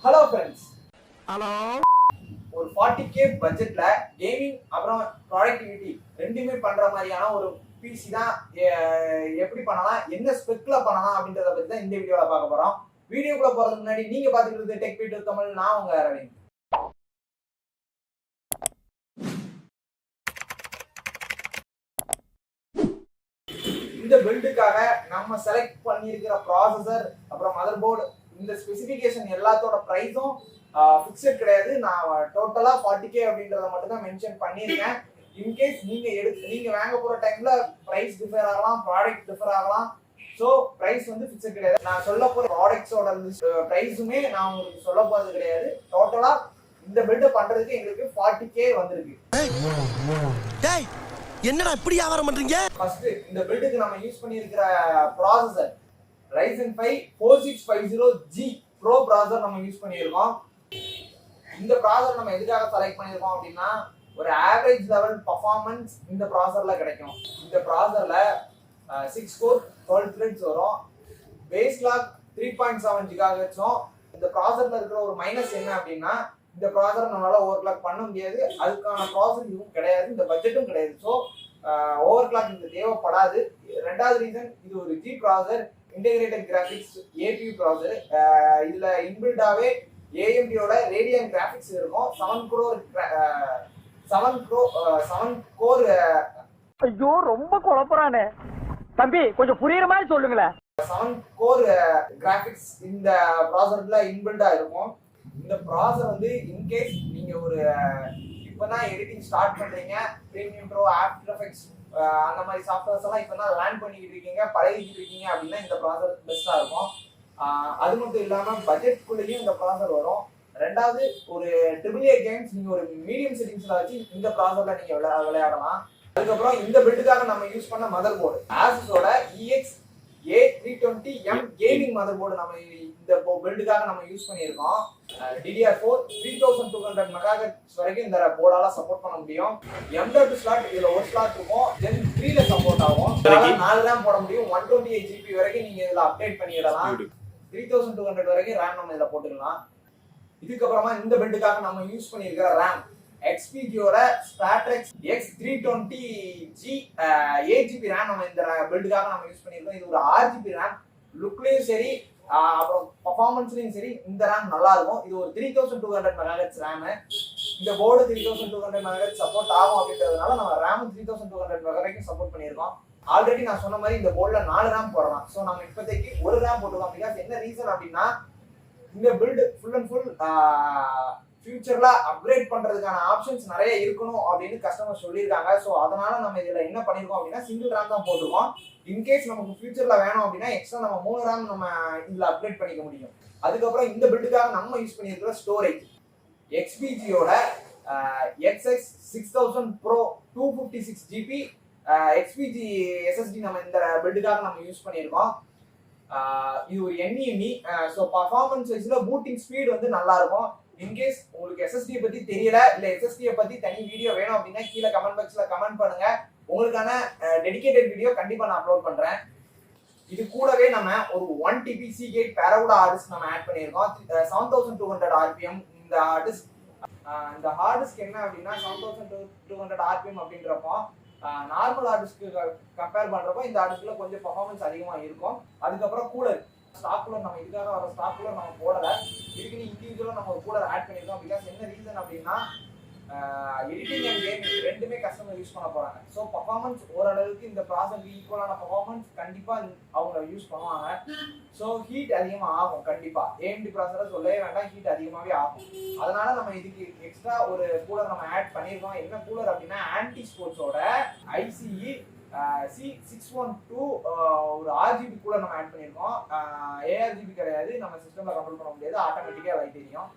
Hello friends, hello. ஒரு 40K பட்ஜெட்ல gaming அப்புறம் ப்ராடக்டிவிட்டி ரெண்டுமே பண்ற மாதிரியான ஒரு பிசி தான் எப்படி பண்ணலாம், என்ன ஸ்பெக்ல பண்ணலாம் அப்படின்றத பத்தி தான் இந்த வீடியோல பார்க்க போறோம். வீடியோக்குள்ள போறதுக்கு முன்னாடி நீங்க பாத்துக்கிறது டெக் வீடியோ தமிழ், நான் உங்க அரவிந்த். இந்த பில்டுக்காக நம்ம செலக்ட் பண்ணியிருக்கிற ப்ராசஸர் அப்புறம் மதர் போர்டு, இந்த ஸ்பெசிஃபிகேஷன் எல்லாத்தோட ப்ரைஸும் ஃபிக்ஸட் கிடையாது. நான் டோட்டலா 40K அப்படின்றத மட்டும் தான் மென்ஷன் பண்ணியிருக்கேன். இன்கேஸ் நீங்க வாங்க போற டைம்ல பிரைஸ் டிஃபர் ஆகலாம், ப்ராடக்ட் டிஃபர் ஆகலாம். ஸோ பிரைஸ் வந்து ஃபிக்ஸட் கிடையாது. நான் சொல்ல போற ப்ராடக்ட்ஸோட பிரைஸுமே நான் உங்களுக்கு சொல்ல போறது கிடையாது. டோட்டலா இந்த பில்டு பண்றதுக்கு எங்களுக்கு 40K வந்திருக்கு. என்னடா இப்படி வியாபாரம் பண்றீங்க? ஃபர்ஸ்ட் இந்த பில்டுக்கு நம்ம யூஸ் பண்ணியிருக்கிற processor Ryzen 5 4650G Pro processor நம்ம யூஸ் பண்ணியிருக்கோம். இந்த ப்ராசஸர் நம்ம எதுக்காக செலக்ட் பண்ணியிருக்கோம் அப்படின்னா, ஒரு ஆவரேஜ் லெவல் பர்ஃபார்மன்ஸ் இந்த ப்ராசஸர்ல கிடைக்கும். இந்த ப்ராசஸர்ல 6 கோர் 12 த்ரெட்ஸ் வரும். Base clock 3.7 GHz. இந்த ப்ராசஸர்ல இருக்கிற ஒரு மைனஸ் என்ன அப்படின்னா, இந்த ப்ராசஸர் நம்மளால ஓவர் கிளாக் பண்ண முடியாது. அதுக்கான ப்ராசஸர் இதுவும் கிடையாது, இந்த பட்ஜெட்டும் கிடையாது. ஸோ ஓவர் கிளாக் இது தேவைப்படாது. ரெண்டாவது ரீசன், இது ஒரு G processor, integrated graphics APU processor. இதுல இன்பில்டாவே ஏஎம்டியோட ரேடியன் கிராஃபிக்ஸ் இருக்கும். 7 கோர். ஐயோ ரொம்ப குழப்பறானே தம்பி, கொஞ்சம் புரியுற மாதிரி சொல்லுங்களேன். 7 கோர் கிராஃபிக்ஸ் இந்த ப்ராசஸர்ல இன்பில்டா இருக்கும். இந்த ப்ராசஸர் வந்து இன்கேஸ் நீங்க ஒரு இப்பதான் எடிட்டிங் ஸ்டார்ட் பண்றீங்க, பிரீமியம் ப்ரோ, ஆஃப்டர் எஃபெக்ட்ஸ் அந்த மாதிரி சாஃப்ட்வேர்ஸ் எல்லாம் இப்பதான் லேர்ன் பண்ணிக்கிட்டு இருக்கீங்க, பழகிட்டு இருக்கீங்க அப்படின்னா இந்த ப்ராசஸர் பெஸ்டா இருக்கும். அது மட்டும் இல்லாம பட்ஜெட்குள்ளேயும் இந்த ப்ராசஸர் வரும். ரெண்டாவது, ஒரு AAA கேம்ஸ் நீங்க ஒரு மீடியம் செட்டிங்ஸ்ல வச்சு இந்த ப்ராசஸர்ல நீங்க விளையாடலாம். அதுக்கப்புறம் இந்த பில்டுக்காக நம்ம யூஸ் பண்ண மதர் போர்டு ஆசஸோட EX A320M gaming motherboard நம்ம இந்த பில்டுக்காக நம்ம யூஸ் பண்ணியிருக்கோம். DDR4 3200 MHz வரைக்கும் இந்த போர்டால சப்போர்ட் பண்ண முடியும். M.2 ஸ்லாட் இதுல ஒரு ஸ்லாட் இருக்கும். Gen 3ல சப்போர்ட் ஆகும். 4 RAM போட முடியும். 128 GB வரைக்கும் நீங்க இதுல அப்டேட் பண்ணிடலாம். 3200 வரைக்கும் RAM நம்ம இதுல போட்டுக்கலாம். இதுக்கப்புறமா இந்த பில்டுக்காக நம்ம யூஸ் பண்ணியிருக்கிற RAM XPGயோட Stratex X320G 8GB RAM நம்ம இந்த பில்டுக்காக நம்ம யூஸ் பண்ணியிருக்கோம். இது ஒரு 6GB RAM. லுக்லயும் சரி அப்புறம் பர்ஃபார்மன்ஸ்லயும் சரி இந்த RAM நல்லா இருக்கும். இது ஒரு 3200 MHz RAM. இந்த போர்டு 3200 MHz சப்போர்ட் ஆகும் அப்படின்றதுனால நம்ம RAM 3200 வரைக்கும் சப்போர்ட் பண்ணியிருக்கோம். ஆல்ரெடி நான் சொன்ன மாதிரி இந்த போர்டுல 4 RAM போடலாம். ஸோ நம்ம இப்போதைக்கு ஒரு RAM போட்டுக்கலாம். பிகாஸ் என்ன ரீசன் அப்படின்னா, இந்த பில்டு ஃபுல் அண்ட் ஃபுல் ஃபியூச்சர்ல அப்கிரேட் பண்றதுக்கான ஆப்ஷன்ஸ் நிறைய இருக்கணும் அப்படின்னு கஸ்டமர் சொல்லியிருக்காங்க. ஸோ அதனால நம்ம இதுல என்ன பண்ணிருக்கோம் அப்படின்னா, சிங்கிள் RAM தான் போட்டிருக்கோம். இன்கேஸ் நமக்கு ஃபியூச்சர்ல வேணும் அப்படின்னா எக்ஸ்ட்ரா நம்ம 3 RAM நம்ம இதுல அப்கிரேட் பண்ணிக்க முடியும். அதுக்கப்புறம் இந்த பில்டுக்காக நம்ம யூஸ் பண்ணியிருக்கிற storage XPGயோட XX 6000 Pro 256GB XPG SSD நம்ம இந்த பில்டுக்காக நம்ம யூஸ் பண்ணியிருக்கோம். இது ஒரு NVMe. ஸோ பர்ஃபார்மன்ஸ் வைஸ்ல பூட்டிங் ஸ்பீட் வந்து நல்லா இருக்கும். இன்கேஸ் உங்களுக்கு SSD பத்தி தெரியல, இல்ல SSD பத்தி தனி வீடியோ வேணும் அப்படின்னா கீழே கமெண்ட் பாக்ஸ்ல கமெண்ட் பண்ணுங்க. உங்களுக்கான டெடிகேட்டட் வீடியோ கண்டிப்பா நான் அப்லோட் பண்றேன். இது கூடவே நம்ம ஒரு 1 TB Seagate Parabola hard disk நம்ம ஆட் பண்ணியிருக்கோம். 7200 RPM இந்த ஹார்ட் டிஸ்க். இந்த ஹார்ட் டிஸ்க் என்ன அப்படின்னா 7200 RPM அப்படின்றப்போ நார்மல் ஹார்ட் டிஸ்க்கு கம்பேர் பண்றப்போ இந்த ஹார்ட் டிஸ்க்ல கொஞ்சம் பர்ஃபார்மன்ஸ் அதிகமா இருக்கும். அதுக்கப்புறம் கூலர், ஸ்டாக் கூலர் நம்ம இதுக்காக வர ஸ்டாக் கூலர் நம்ம போடல. இதுக்கு இண்டிவிஜுவலா நம்ம ஒரு கூலர் ஆட் பண்ணிருக்கோம். பிகாஸ் என்ன ரீசன் அப்படின்னா, எடிட்டிங் அண்ட் கேமிங் ரெண்டுமே கஸ்டமர் யூஸ் பண்ண போறாங்க. ஸோ பர்ஃபார்மன்ஸ் ஓரளவுக்கு இந்த ப்ராசஸருக்கு ஈக்குவலான பர்ஃபார்மன்ஸ் கண்டிப்பா அவங்க யூஸ் பண்ணுவாங்க. ஸோ ஹீட் அதிகமா ஆகும். கண்டிப்பா AMD ப்ராசஸர் சொல்லவே வேண்டாம், ஹீட் அதிகமாவே ஆகும். அதனால நம்ம இதுக்கு எக்ஸ்ட்ரா ஒரு கூலர் நம்ம ஆட் பண்ணியிருக்கோம். என்ன கூலர் அப்படின்னா, ஆன்டி ஸ்போர்ட்ஸோட ICE C612 ஒரு RGB கூலர் நம்ம ஆட் பண்ணியிருக்கோம். ARGB கிடையாது, நம்ம சிஸ்டம்ல கண்ட்ரோல் பண்ண முடியாது, ஆட்டோமேட்டிக்கா லைட் எரியும்.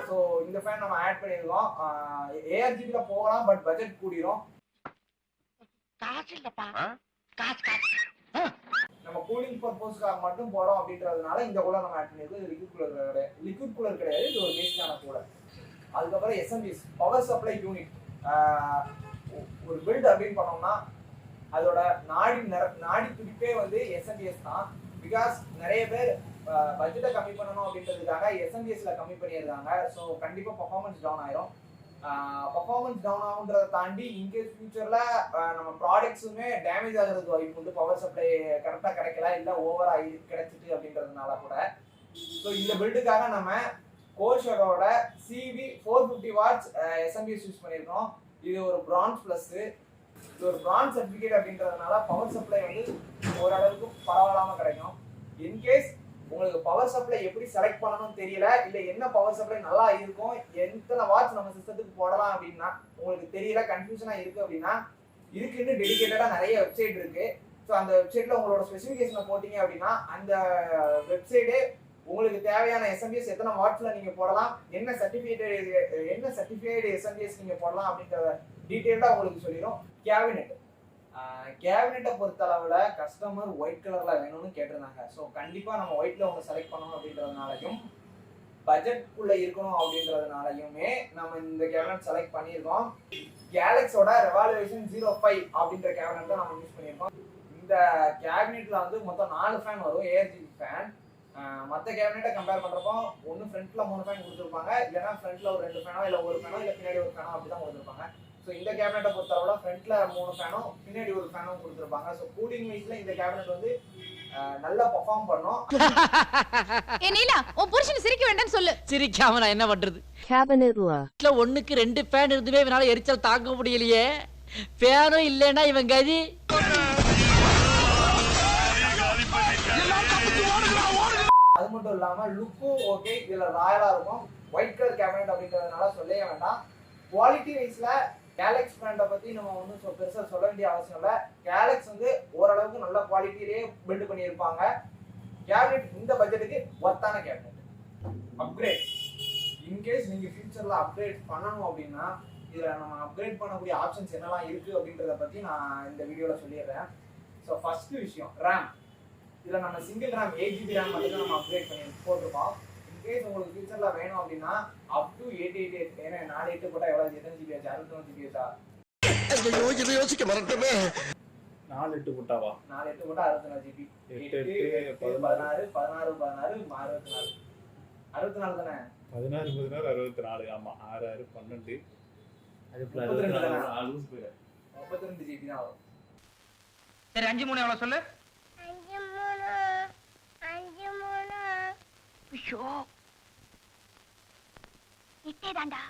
ஸோ இந்த ஃபேன் நம்ம ஆட் பண்ணியிருக்கோம். ARGBல போகலாம், பட் பட்ஜெட் கூடிரும். நம்ம கூலிங் பர்பஸ்க்காக மட்டும் போறோம் அப்படின்றதுனால இந்த கூலர் நம்ம ஆட் பண்ணியிருக்கோம். இது லிக்விட் கூலர் கிடையாது, இது ஒரு பேசிக்கான கூலர். அதுக்கப்புறம் SMPS பவர் சப்ளை யூனிட். ஒரு பில்ட் அப்படின்னு பண்ணோம்னா அதோட நாடி துடிப்பே வந்து SMPS தான். பிகாஸ் நிறைய பேர் பட்ஜெட்டை கம்மி பண்ணணும் அப்படின்றதுக்காக எஸ்எம்பிஎஸ்ல கம்மி பண்ணியிருக்காங்க. ஸோ கண்டிப்பா பர்ஃபார்மன்ஸ் டவுன் ஆயிரும். பர்ஃபார்மன்ஸ் டவுன் ஆகுன்றதை தாண்டி இன்கேஸ் ஃபியூச்சர்ல நம்ம ப்ராடக்ட்ஸுமே டேமேஜ் ஆகிறதுக்கு வாய்ப்பு உண்டு. பவர் சப்ளை கரெக்டாக கிடைக்கல, இல்லை ஓவரா கிடைச்சிட்டு அப்படின்றதுனால கூட. ஸோ இந்த பில்டுக்காக நம்ம கோர்ஷரோட சிவி 450 வாட்ஸ் எஸ்எம்பிஎஸ் யூஸ் பண்ணியிருக்கோம். இது ஒரு பிரான்ஸ் பிளஸ். இது ஒரு பிரான்ஸ் சர்டிஃபிகேட் அப்படின்றதுனால பவர் சப்ளை வந்து ஓரளவுக்கு பரவாயில்லாம கிடைக்கும். இன்கேஸ் உங்களுக்கு பவர் சப்ளை எப்படி செலக்ட் பண்ணணும்னு தெரியல, இல்லை என்ன பவர் சப்ளை நல்லா இருக்கும், எத்தனை வாட்ஸ் நம்ம சிஸ்டத்துக்கு போடலாம் அப்படின்னா உங்களுக்கு தெரியல, கன்ஃபியூஷனாக இருக்குது அப்படின்னா இதுக்குன்னு டெடிகேட்டடாக நிறைய வெப்சைட் இருக்குது. ஸோ அந்த வெப்சைட்டில் உங்களோட ஸ்பெசிஃபிகேஷனை போட்டிங்க அப்படின்னா அந்த வெப்சைட்டே உங்களுக்கு தேவையான எஸ்எம்பிஎஸ் எத்தனை வாட்ஸ்ல நீங்க போடலாம், என்ன சர்டிஃபிகேட் எஸ்எம்பிஎஸ் நீங்க போடலாம் அப்படின்ற டீடைல்டா உங்களுக்கு சொல்லிடும். கேபினெட்டை பொறுத்த அளவுல கஸ்டமர் ஒயிட் கலர்ல வேணும்னு கேட்டிருந்தாங்க. ஸோ கண்டிப்பா நம்ம ஒயிட்ல ஒன்று செலக்ட் பண்ணணும் அப்படின்றதுனாலையும் பட்ஜெட்குள்ள இருக்கணும் அப்படின்றதுனாலையுமே நம்ம இந்த கேபினெட் செலக்ட் பண்ணியிருக்கோம். கேலக்ஸோட ரெவால்யூஷன் 05 அப்படின்ற கேபினெட் தான் நம்ம யூஸ் பண்ணியிருக்கோம். இந்த கேபினெட்ல வந்து மொத்தம் 4 ஃபேன் வரும், ஏஆர்ஜிபி ஃபேன். மற்ற கேபினெட்டை கம்பேர் பண்ணுறப்போ ஒன்று ஃப்ரண்ட்ல 3 ஃபேன் கொடுத்துருப்பாங்க, இல்லைன்னா ஃப்ரண்ட்ல ஒரு 2 ஃபேனோ இல்லை ஒரு ஃபேனோ இல்லை பின்னாடி ஒரு ஃபேனோ அப்படி தான் கொடுத்துருப்பாங்க. ஸோ இந்த கேபினெட்டை பொறுத்தவரை ஃப்ரண்ட்ல 3 ஃபேனும் பின்னாடி ஒரு ஃபேனும் கொடுத்துருப்பாங்க. ஸோ கூலிங் வைஸ்ல இந்த கேபினெட் வந்து நல்லா பெர்ஃபார்ம் பண்ணும். ஏ நீலா, உன் புருஷன் சிரிக்க வேண்டாம்னு சொல்லு. சிரிக்காம நான் என்ன பண்றது? கேபினெட்ல ஒண்ணுக்கு 2 ஃபேன் இருந்துமே இவனால எரிச்சல் தாங்க முடியலையே. ஃபேனும் இல்லைன்னா இவன் கதி. அது மட்டும் இல்லாம லுக்கும் ஓகே, இதுல ராயலா இருக்கும். ஒயிட் கலர் கேபினெட் அப்படின்றதுனால சொல்லவே வேண்டாம். குவாலிட்டி வைஸ்ல கேலக்ஸ் பிராண்டை பத்தி நம்ம ஒன்றும் பெருசா சொல்ல வேண்டிய அவசியம் இல்லை. கேலக்ஸ் வந்து ஓரளவுக்கு நல்ல குவாலிட்டியிலேயே பில்ட் பண்ணியிருப்பாங்க. கேபினெட் இந்த பட்ஜெட்டுக்கு ஒர்த்தான கேபினெட். அப்கிரேட் இன்கேஸ் நீங்க ஃபியூச்சர்ல அப்கிரேட் பண்ணணும் அப்படின்னா இதுல நம்ம அப்கிரேட் பண்ணக்கூடிய ஆப்ஷன்ஸ் என்னெல்லாம் இருக்கு அப்படின்றத பத்தி நான் இந்த வீடியோல சொல்லிடுறேன். ஸோ ஃபர்ஸ்ட் விஷயம் ரேம். இதில் நம்ம சிங்கிள் ரேம் 8GB ரேம் மட்டும் நம்ம அப்கிரேட் பண்ணி போட்டிருக்கோம். இன்கேஸ் உங்களுக்கு ஃபியூச்சரில் வேணும் அப்படின்னா அப் டு 888, ஏன்னா 4 8 போட்டால் எவ்வளோ, எத்தனை ஜிபி ஆச்சு? 61 ஜிபி ஆச்சா? யோசிக்க மறந்துட்டமே. 4 8 போட்டாவா? 4 8 போட்டால் 64 ஜிபி. 8 16 16 16 64 64 தானே? 16 16 64. ஆமா, 6 6 12 அது 32 ஜிபி தான் வரும். சரி 5 3 எவ்வளவு சொல்லு? 5 3 ஐயோ இட்டேதாண்டா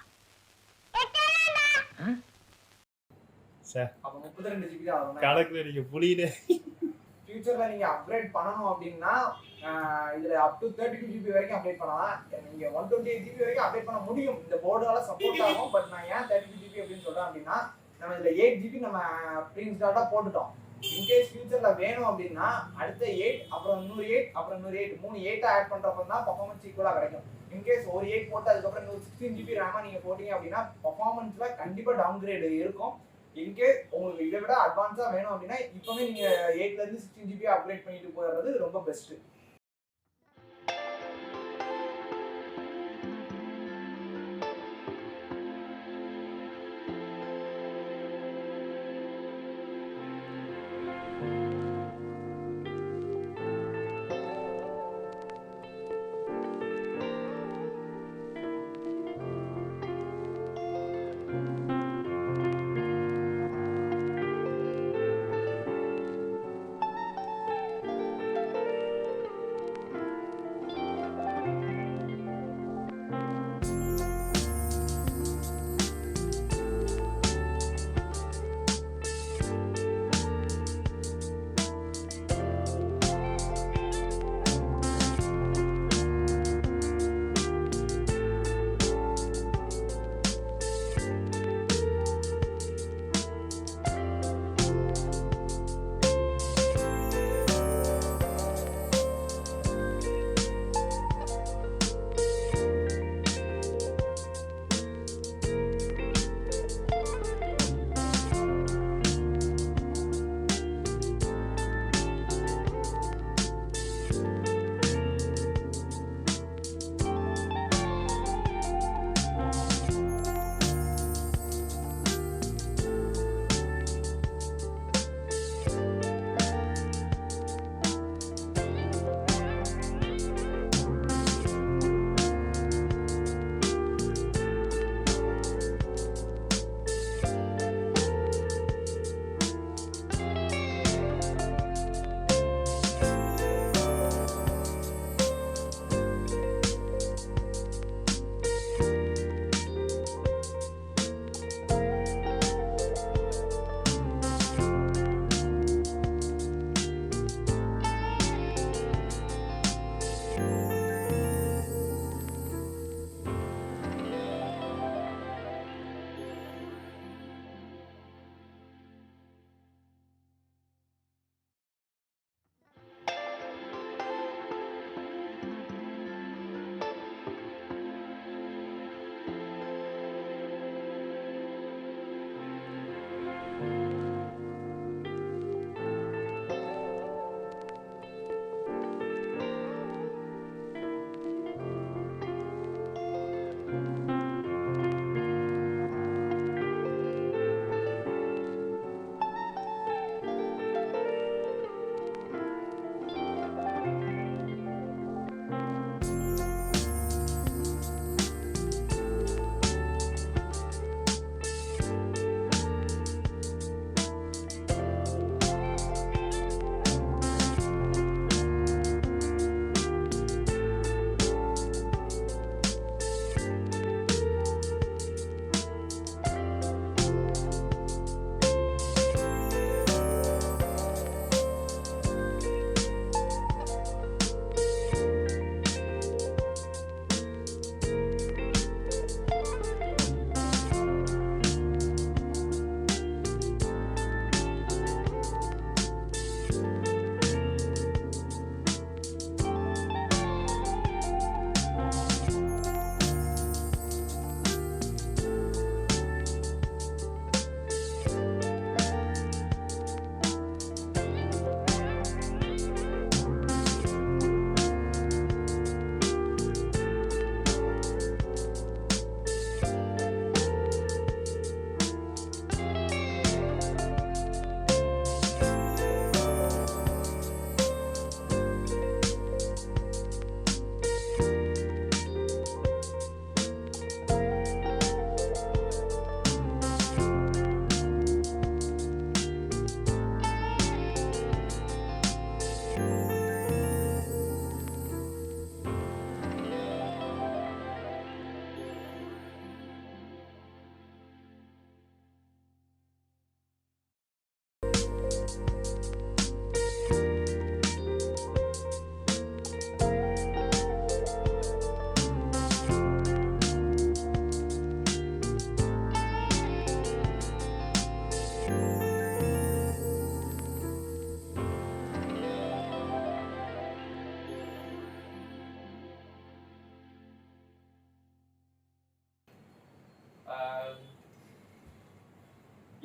சார் அப்ப 32 ஜிபி தான் வரும். கணக்குல நீங்க புளியிலே. ஃபியூச்சர்ல நீங்க அப்கிரேட் பண்ணணும் அப்படின்னா இதுல அப் டு 32 ஜிபி வரைக்கும் அப்டேட் பண்ணலாம். நீங்க 128 ஜிபி வரைக்கும் அப்டேட் பண்ண முடியும், இந்த போர்டால சப்போர்ட் ஆகும். பட் நான் ஏன் 32 ஜிபி அப்படின்னு சொல்றேன் அப்படின்னா நம்ம இதுல 8 ஜிபி நம்ம ப்ரீஇன்ஸ்டால்டா போட்டுட்டோம். இன்கேஸ் ஃபியூச்சர்ல வேணும் அப்படின்னா அடுத்த 8 அப்புறம் இன்னொரு 8 அப்புறம் இன்னொரு 8 3 8 ஆட் பண்றப்ப தான் பெர்ஃபார்மன்ஸ் ஈக்குவலா கிடைக்கும். இன்கேஸ் ஒரு 8 போட்டு அதுக்கப்புறம் இன்னொரு 16 ஜிபி ரேமா நீங்க போட்டீங்க அப்படின்னா பெர்ஃபார்மன்ஸ்ல கண்டிப்பா டவுன் கிரேட் இருக்கும். இன்கேஸ் உங்களுக்கு இதை விட அட்வான்ஸா வேணும் அப்படின்னா இப்பவே நீங்க 8ல இருந்து 16 ஜிபி அப்கிரேட் பண்ணிட்டு போயிடுறது ரொம்ப பெஸ்ட்.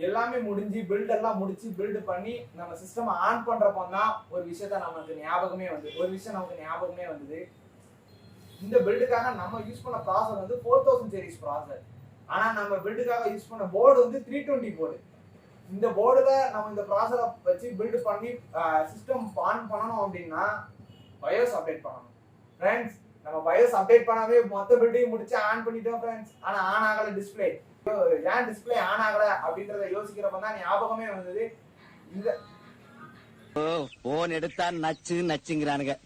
எல்லாமே முடிஞ்சு பில்ட் எல்லாம் முடிச்சு பில்ட் பண்ணி நம்ம சிஸ்டம் ஆன் பண்றப்போ தான் ஒரு விஷயம் நமக்கு ஞாபகமே வந்தது. இந்த பில்டுக்காக நம்ம யூஸ் பண்ண ப்ராசர் வந்து 4000 சீரிஸ் ப்ராசர். ஆனா நம்ம பில்டுக்காக யூஸ் பண்ண போர்டு வந்து 320 போர்டு. இந்த போர்டுல நம்ம இந்த ப்ராசரை வச்சு பில்ட் பண்ணி சிஸ்டம் ஆன் பண்ணணும் அப்படின்னா பயோஸ் அப்டேட் பண்ணணும். ஃப்ரெண்ட்ஸ், நம்ம பயோஸ் அப்டேட் பண்ணாவே மொத்த பில்டையும் முடிச்சு ஆன் பண்ணிட்டோம் ஃப்ரெண்ட்ஸ். ஆனா ஆன் ஆகல டிஸ்பிளே. ஏன் டிஸ்பிளே ஆன் ஆகல அப்படின்றத யோசிக்கிறப்ப தான் ஞாபகமே வந்தது. இந்த போன் எடுத்தா நச்சுங்கிறானுங்க.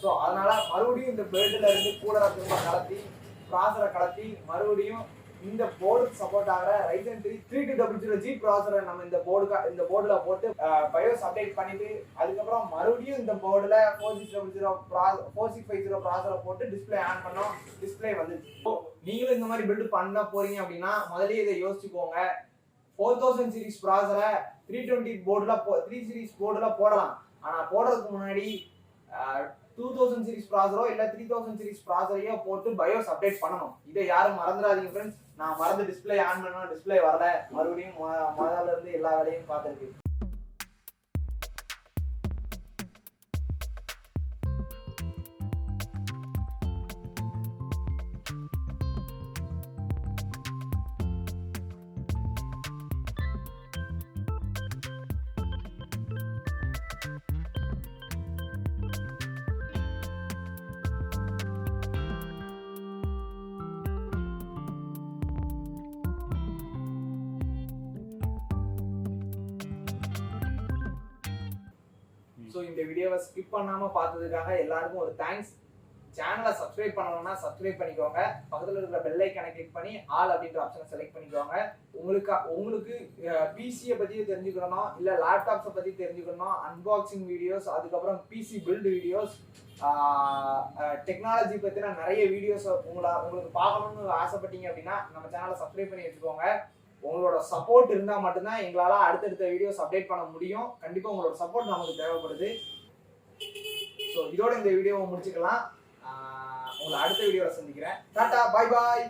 ஸோ அதனால மறுபடியும் இந்த பெல்ட்ல இருந்து கூலரை திரும்ப கலத்தி ப்ராசரை கலத்தி மறுபடியும் இந்த போர்டுக்கு சப்போர்ட் ஆகிற Ryzen 3 3200G ப்ராசரை நம்ம இந்த போர்டுல போட்டு பயோஸ் அப்டேட் பண்ணிட்டு அதுக்கப்புறம் மறுபடியும் இந்த போர்டுல 4650 ப்ராசரை போட்டு டிஸ்பிளே ஆன் பண்ணோம். டிஸ்பிளே வந்துச்சு. நீங்களும் இந்த மாதிரி பில்ட் பண்ண போறீங்க அப்படின்னா முதல்ல இதை யோசிச்சுக்கோங்க. 4000 சீரிஸ் ப்ராசரை 320 சீரிஸ் போர்டுல போடலாம். ஆனா போடுறதுக்கு முன்னாடி 2000 சீரிஸ் ப்ராசரோ இல்ல 3000 சீரிஸ் ப்ராசரையோ போட்டு பயோஸ் அப்டேட் பண்ணணும். இதை யாரும் மறந்துடாதீங்க ஃப்ரெண்ட்ஸ். நான் மறந்து டிஸ்பிளே ஆன் பண்ணணும், டிஸ்பிளே வரல, மறுபடியும் முதல்ல இருந்து எல்லா வேலையும் பார்த்துருக்கு. ஸோ இந்த வீடியோவை ஸ்கிப் பண்ணாம பார்த்ததுக்காக எல்லாருக்கும் ஒரு தேங்க்ஸ். சேனலை சப்ஸ்கிரைப் பண்ணணும்னா சப்ஸ்கிரைப் பண்ணிக்கோங்க. பக்கத்தில் இருக்கிற பெல் ஐக்கானை கிளிக் பண்ணி ஆல் அப்படின்ற ஆப்ஷனை செலக்ட் பண்ணிக்கோங்க. உங்களுக்கு பிசியை பற்றி தெரிஞ்சுக்கணும், இல்லை லேப்டாப்ஸை பற்றி தெரிஞ்சுக்கணும், அன்பாக்சிங் வீடியோஸ், அதுக்கப்புறம் பிசி பில்டு வீடியோஸ், டெக்னாலஜி பற்றின நிறைய வீடியோஸ் உங்களுக்கு பார்க்கணும்னு ஆசைப்பட்டீங்க அப்படின்னா நம்ம சேனலை சப்ஸ்கிரைப் பண்ணி வச்சுக்கோங்க. உங்களோட சப்போர்ட் இருந்தால் மட்டும்தான் எங்களால் அடுத்தடுத்த வீடியோஸ் அப்டேட் பண்ண முடியும். கண்டிப்பாக உங்களோட சப்போர்ட் நமக்கு தேவைப்படுது. ஸோ இதோட இந்த வீடியோவை முடிச்சுக்கலாம். உங்களை அடுத்த வீடியோவில் சந்திக்கிறேன். டாடா, பாய் பாய்.